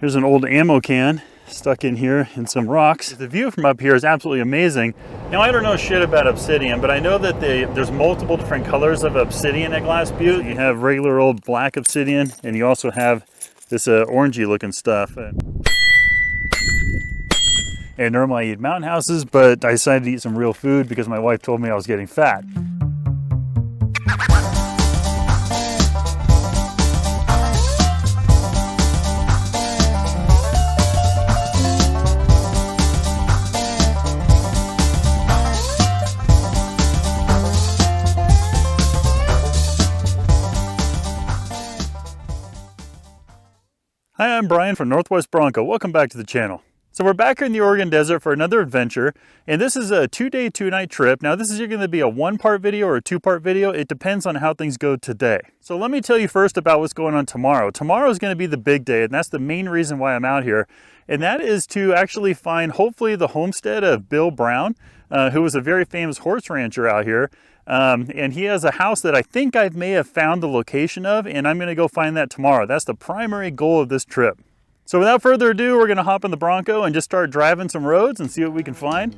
Here's an old ammo can stuck in here in some rocks. The view from up here is absolutely amazing. Now, I don't know shit about obsidian, but I know that there's multiple different colors of obsidian at Glass Butte. You have regular old black obsidian, and you also have this orangey looking stuff. And normally I eat mountain houses, but I decided to eat some real food because my wife told me I was getting fat. Hi, I'm Brian from Northwest Bronco. Welcome back to the channel. So we're back here in the Oregon Desert for another adventure, and this is a 2-day, 2-night trip. Now this is either going to be a 1-part video or a 2-part video. It depends on how things go today. So let me tell you first about what's going on tomorrow. Tomorrow is going to be the big day, and that's the main reason why I'm out here. And that is to actually find, hopefully, the homestead of Bill Brown, who was a very famous horse rancher out here. And he has a house that I think I may have found the location of, and I'm going to go find that tomorrow. That's the primary goal of this trip. So without further ado, we're going to hop in the Bronco and just start driving some roads and see what we can find.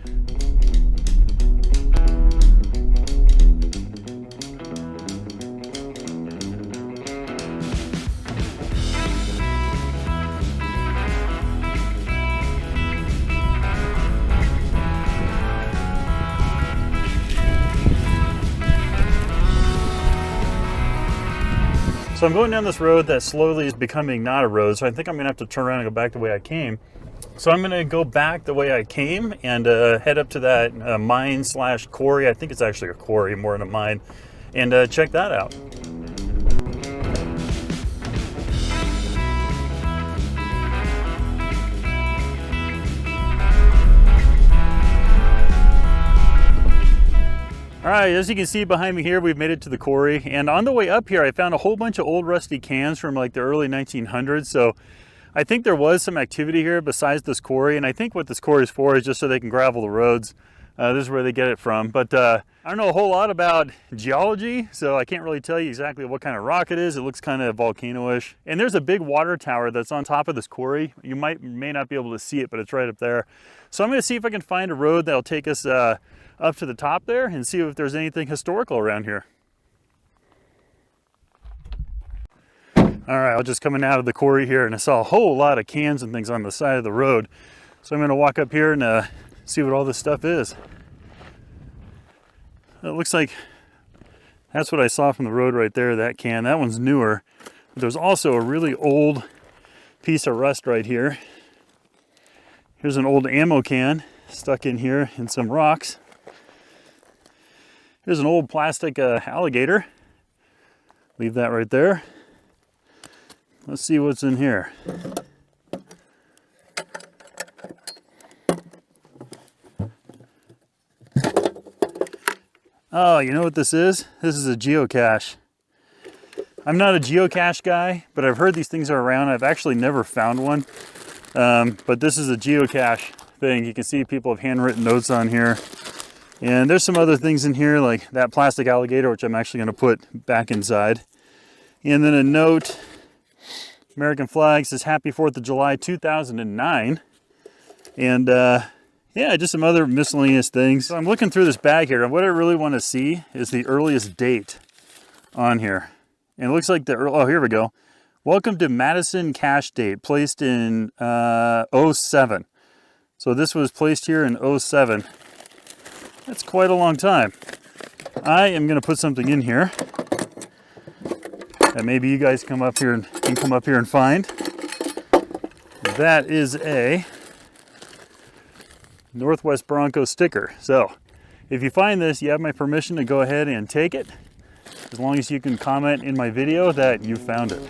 So I'm going down this road that slowly is becoming not a road, so I think I'm going to have to turn around and go back the way I came. So I'm going to go back the way I came and head up to that mine slash quarry. I think it's actually a quarry more than a mine, and check that out. All right, as you can see behind me here, we've made it to the quarry. And on the way up here, I found a whole bunch of old rusty cans from like the early 1900s. So I think there was some activity here besides this quarry. And I think what this quarry is for is just so they can gravel the roads. This is where they get it from. But I don't know a whole lot about geology, so I can't really tell you exactly what kind of rock it is. It looks kind of volcano-ish. And there's a big water tower that's on top of this quarry. You may not be able to see it, but it's right up there. So I'm going to see if I can find a road that'll take us up to the top there and see if there's anything historical around here. All right, I was just coming out of the quarry here and I saw a whole lot of cans and things on the side of the road. So I'm going to walk up here and see what all this stuff is. It looks like that's what I saw from the road right there, that can. That one's newer. But there's also a really old piece of rust right here. Here's an old ammo can stuck in here in some rocks. Here's an old plastic alligator. Leave that right there. Let's see what's in here. Oh, you know what this is? This is a geocache. I'm not a geocache guy, but I've heard these things are around. I've actually never found one. But this is a geocache thing. You can see people have handwritten notes on here. And there's some other things in here, like that plastic alligator, which I'm actually going to put back inside. And then a note, American flag, says Happy 4th of July 2009. And yeah, just some other miscellaneous things. So I'm looking through this bag here, and what I really want to see is the earliest date on here. And it looks like oh, here we go. Welcome to Madison cache date, placed in 07. So this was placed here in 07. That's quite a long time. I am going to put something in here that maybe you guys can come up here and find. That is a Northwest Bronco sticker. So if you find this, you have my permission to go ahead and take it, as long as you can comment in my video that you found it.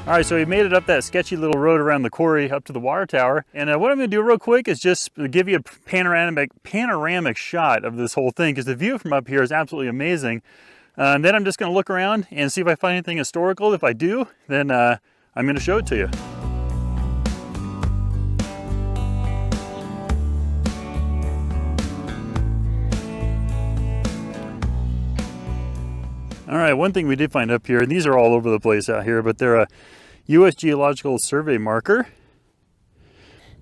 All right, so we made it up that sketchy little road around the quarry up to the water tower. And what I'm gonna do real quick is just give you a panoramic shot of this whole thing, because the view from up here is absolutely amazing. And then I'm just gonna look around and see if I find anything historical. If I do, then I'm gonna show it to you. All right, one thing we did find up here, and these are all over the place out here, but they're a U.S. Geological Survey marker.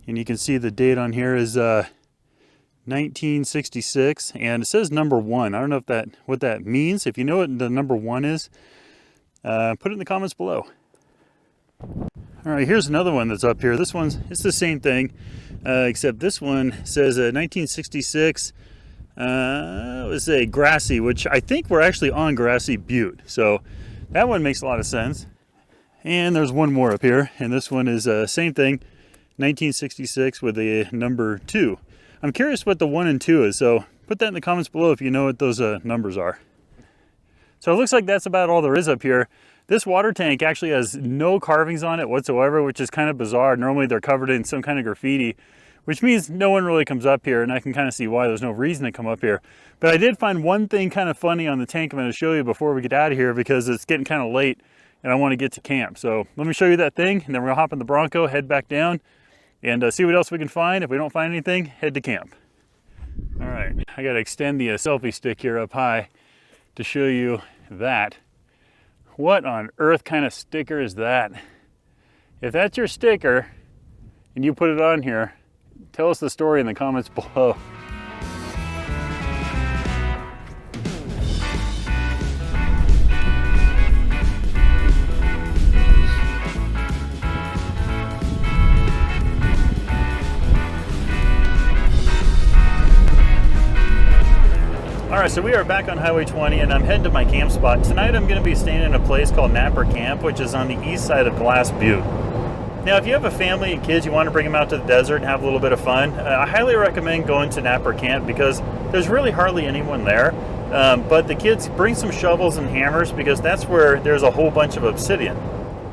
And you can see the date on here is 1966, and it says number 1. I don't know if what that means. If you know what the number 1 is, put it in the comments below. All right, here's another one that's up here. This one's, it's the same thing, except this one says 1966. It was a grassy, which I think we're actually on Grassy Butte. So that one makes a lot of sense. And there's one more up here, and this one is same thing, 1966 with a number 2. I'm curious what the 1 and 2 is, so put that in the comments below if you know what those numbers are. So it looks like that's about all there is up here. This water tank actually has no carvings on it whatsoever, which is kind of bizarre. Normally they're covered in some kind of graffiti, which means no one really comes up here, and I can kind of see why there's no reason to come up here. But I did find one thing kind of funny on the tank I'm going to show you before we get out of here, because it's getting kind of late and I want to get to camp. So let me show you that thing, and then we'll hop in the Bronco, head back down, and see what else we can find. If we don't find anything, head to camp. All right, I got to extend the selfie stick here up high to show you that. What on earth kind of sticker is that? If that's your sticker and you put it on here, tell us the story in the comments below. All right, so we are back on Highway 20, and I'm heading to my camp spot. Tonight I'm going to be staying in a place called Knapper Camp, which is on the east side of Glass Butte. Now, if you have a family and kids, you want to bring them out to the desert and have a little bit of fun, I highly recommend going to Knapper Camp, because there's really hardly anyone there. But the kids bring some shovels and hammers, because that's where there's a whole bunch of obsidian.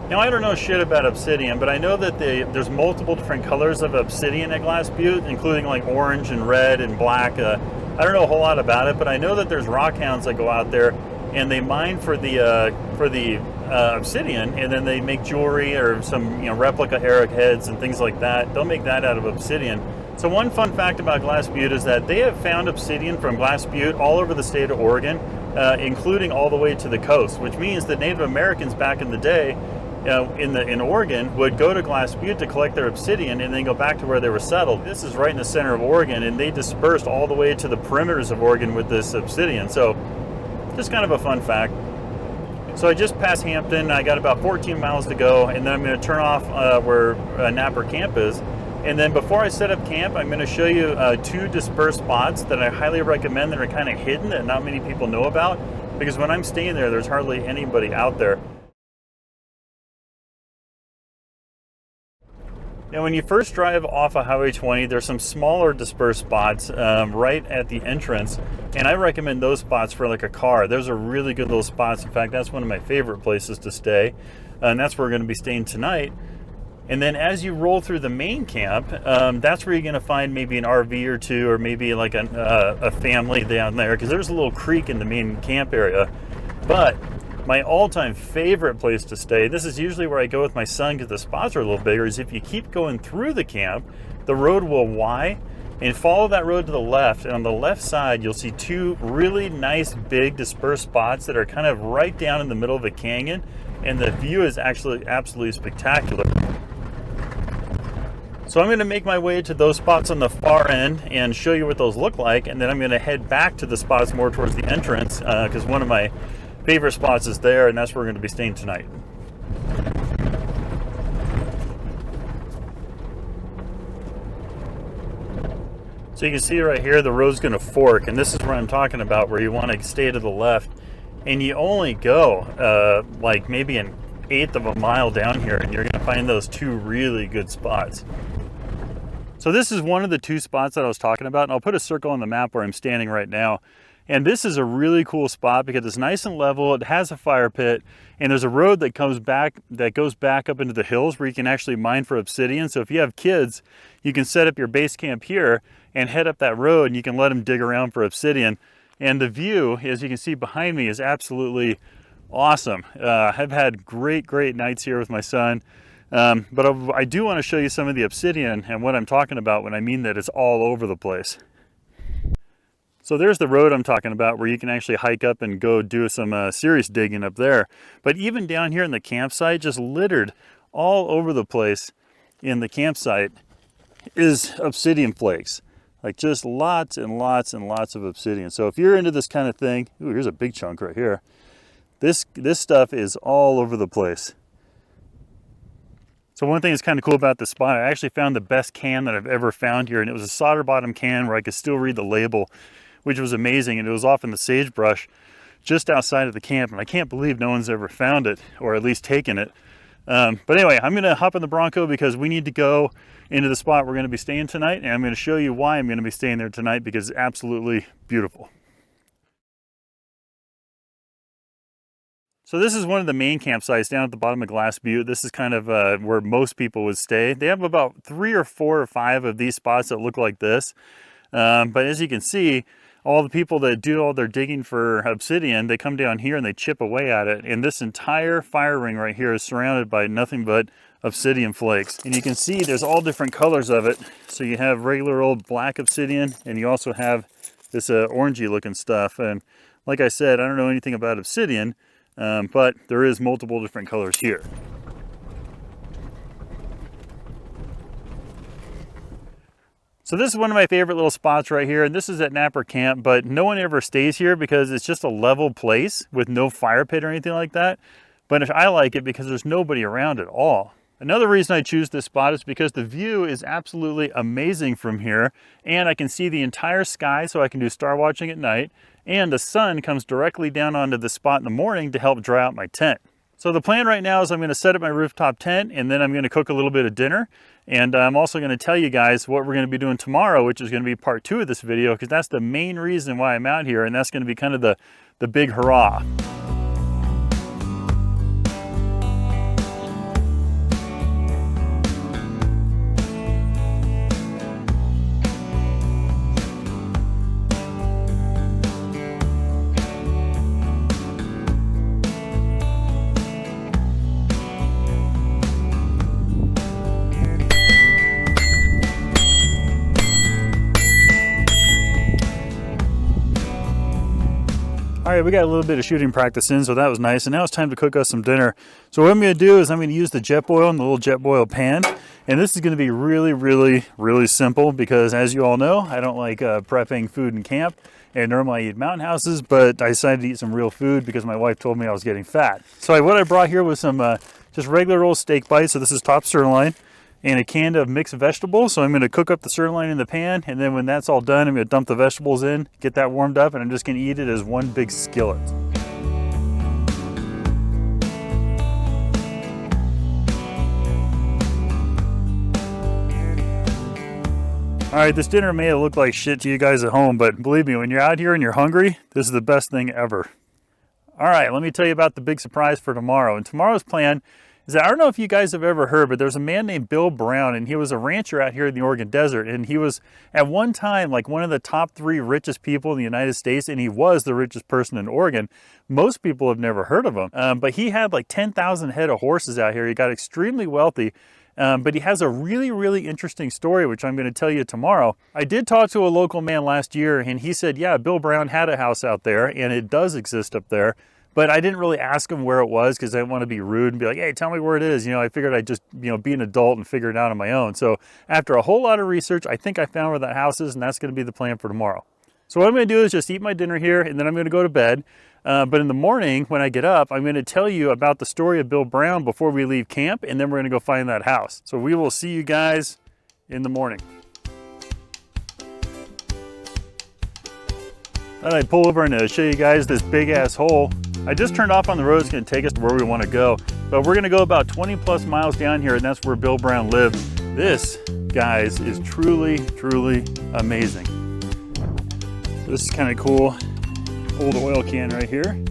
Now, I don't know shit about obsidian, but I know that there's multiple different colors of obsidian at Glass Butte, including like orange and red and black. I don't know a whole lot about it, but I know that there's rockhounds that go out there and they mine for the obsidian, and then they make jewelry or some replica arrowheads and things like that. They'll make that out of obsidian. So one fun fact about Glass Butte is that they have found obsidian from Glass Butte all over the state of Oregon, including all the way to the coast, which means that Native Americans back in the day in Oregon would go to Glass Butte to collect their obsidian and then go back to where they were settled. This is right in the center of Oregon, and they dispersed all the way to the perimeters of Oregon with this obsidian. So just kind of a fun fact. So I just passed Hampton. I got about 14 miles to go, and then I'm going to turn off where Knapper Camp is. And then before I set up camp, I'm going to show you 2 dispersed spots that I highly recommend that are kind of hidden that not many people know about, because when I'm staying there, there's hardly anybody out there. Now, when you first drive off of Highway 20, there's some smaller dispersed spots right at the entrance, and I recommend those spots for like a car. Those are really good little spots. In fact, that's one of my favorite places to stay, and that's where we're going to be staying tonight. And then as you roll through the main camp, that's where you're going to find maybe an RV or two, or maybe like a family down there, because there's a little creek in the main camp area. But my all-time favorite place to stay, this is usually where I go with my son because the spots are a little bigger, is if you keep going through the camp, the road will Y, and follow that road to the left, and on the left side you'll see 2 really nice big dispersed spots that are kind of right down in the middle of a canyon, and the view is actually absolutely spectacular. So I'm going to make my way to those spots on the far end and show you what those look like, and then I'm going to head back to the spots more towards the entrance, because one of my favorite spots is there, and that's where we're going to be staying tonight. So you can see right here, the road's going to fork, and this is where I'm talking about, where you want to stay to the left, and you only go like maybe an 1/8 of a mile down here, and you're going to find those 2 really good spots. So this is one of the two spots that I was talking about, and I'll put a circle on the map where I'm standing right now. And this is a really cool spot because it's nice and level, it has a fire pit, and there's a road that goes back up into the hills where you can actually mine for obsidian. So if you have kids, you can set up your base camp here and head up that road, and you can let them dig around for obsidian. And the view, as you can see behind me, is absolutely awesome. I've had great nights here with my son. But I do want to show you some of the obsidian and what I'm talking about when I mean that it's all over the place. So there's the road I'm talking about where you can actually hike up and go do some serious digging up there. But even down here in the campsite, just littered all over the place in the campsite is obsidian flakes. Like just lots and lots and lots of obsidian. So if you're into this kind of thing, ooh, here's a big chunk right here. This stuff is all over the place. So one thing that's kind of cool about this spot, I actually found the best can that I've ever found here, and it was a solder bottom can where I could still read the label, which was amazing. And it was off in the sagebrush just outside of the camp, and I can't believe no one's ever found it, or at least taken it. But anyway, I'm gonna hop in the Bronco because we need to go into the spot we're gonna be staying tonight, and I'm gonna show you why I'm gonna be staying there tonight because it's absolutely beautiful. So this is one of the main campsites down at the bottom of Glass Butte. This is kind of where most people would stay. They have about 3 or 4 or 5 of these spots that look like this. But as you can see, all the people that do all their digging for obsidian, they come down here and they chip away at it. And this entire fire ring right here is surrounded by nothing but obsidian flakes. And you can see there's all different colors of it. So you have regular old black obsidian, and you also have this orangey looking stuff. And like I said, I don't know anything about obsidian, but there is multiple different colors here. So this is one of my favorite little spots right here, and this is at Knapper Camp, but no one ever stays here because it's just a level place with no fire pit or anything like that. But I like it because there's nobody around at all. Another reason I choose this spot is because the view is absolutely amazing from here, and I can see the entire sky, so I can do star watching at night, and the sun comes directly down onto the spot in the morning to help dry out my tent. So the plan right now is I'm going to set up my rooftop tent, and then I'm going to cook a little bit of dinner, and I'm also going to tell you guys what we're going to be doing tomorrow, which is going to be part 2 of this video, because that's the main reason why I'm out here, and that's going to be kind of the big hurrah. All right, we got a little bit of shooting practice in, so that was nice. And now it's time to cook us some dinner. So what I'm gonna do is I'm gonna use the jet boil in the little jet boil pan. And this is gonna be really simple because, as you all know, I don't like prepping food in camp. And normally I eat mountain houses, but I decided to eat some real food because my wife told me I was getting fat. So what I brought here was some just regular old steak bites. So this is top sirloin, and a can of mixed vegetables. So I'm gonna cook up the sirloin in the pan, and then when that's all done, I'm gonna dump the vegetables in, get that warmed up, and I'm just gonna eat it as one big skillet. All right, this dinner may have looked like shit to you guys at home, but believe me, when you're out here and you're hungry, this is the best thing ever. All right, let me tell you about the big surprise for tomorrow. And tomorrow's plan is that, I don't know if you guys have ever heard, but there's a man named Bill Brown, and he was a rancher out here in the Oregon desert, and he was at one time like one of the top 3 richest people in the United States, and he was the richest person in Oregon. Most people have never heard of him, but he had like 10,000 head of horses out here. He got extremely wealthy, but he has a really interesting story, which I'm going to tell you tomorrow. I did talk to a local man last year, and he said, yeah, Bill Brown had a house out there, and it does exist up there. But I didn't really ask him where it was because I didn't want to be rude and be like, hey, tell me where it is. You know, I figured I'd just, be an adult and figure it out on my own. So after a whole lot of research, I think I found where that house is, and that's going to be the plan for tomorrow. So what I'm going to do is just eat my dinner here, and then I'm going to go to bed. But in the morning, when I get up, I'm going to tell you about the story of Bill Brown before we leave camp, and then we're going to go find that house. So we will see you guys in the morning. Then I pull over and show you guys this big ass hole. I just turned off on the road. It's going to take us to where we want to go, but we're going to go about 20 plus miles down here, and that's where Bill Brown lived. This guys is truly, truly amazing. This is kind of cool. Old oil can right here.